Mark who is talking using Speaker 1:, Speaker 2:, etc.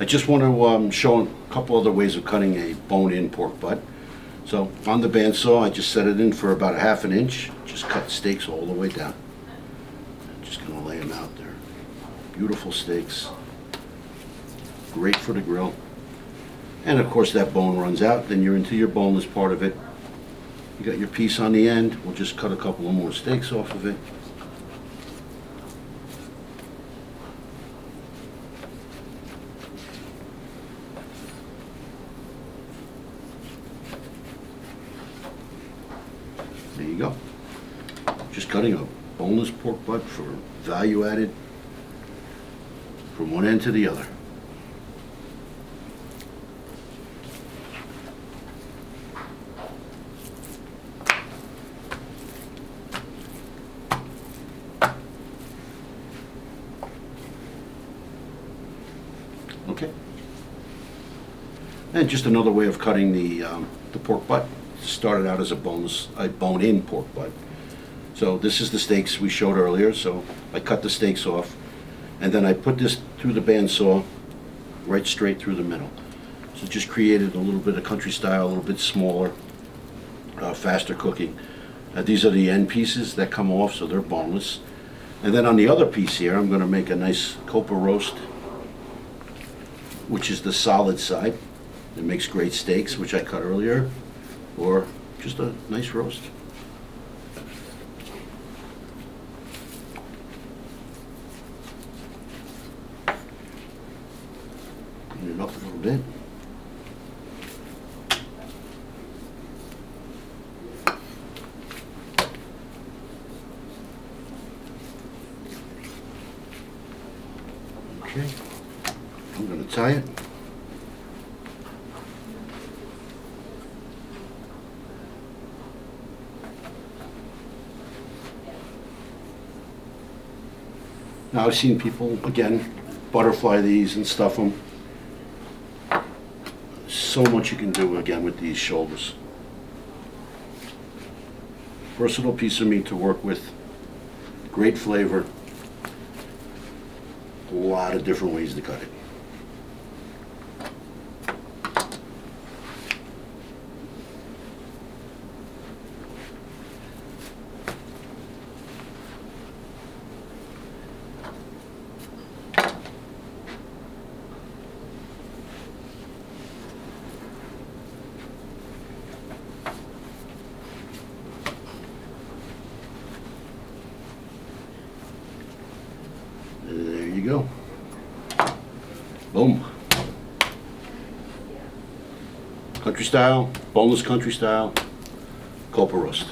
Speaker 1: I just want to show a couple other ways of cutting a bone-in pork butt. So on the bandsaw, I just set it in for about a ½ inch. Just cut steaks all the way down. Just going to lay them out there. Beautiful steaks. Great for the grill. And of course that bone runs out, then you're into your boneless part of it. You got your piece on the end. We'll just cut a couple of more steaks off of it. There you go. Just cutting a boneless pork butt for value added from one end to the other. Okay. And just another way of cutting the pork butt. Started out as a bone-in pork butt. So this is the steaks we showed earlier. So I cut the steaks off, and then I put this through the bandsaw, right straight through the middle. So just created a little bit of country style, a little bit smaller, faster cooking. These are the end pieces that come off, so they're boneless. And then on the other piece here, I'm going to make a nice copper roast, which is the solid side. It makes great steaks, which I cut earlier, or just a nice roast. Clean it up a little bit. Okay, I'm going to tie it. Now I've seen people, again, butterfly these and stuff them. So much you can do again with these shoulders. Versatile piece of meat to work with. Great flavor. A lot of different ways to cut it. There you go. Boom. Country style, boneless country style, copper roast.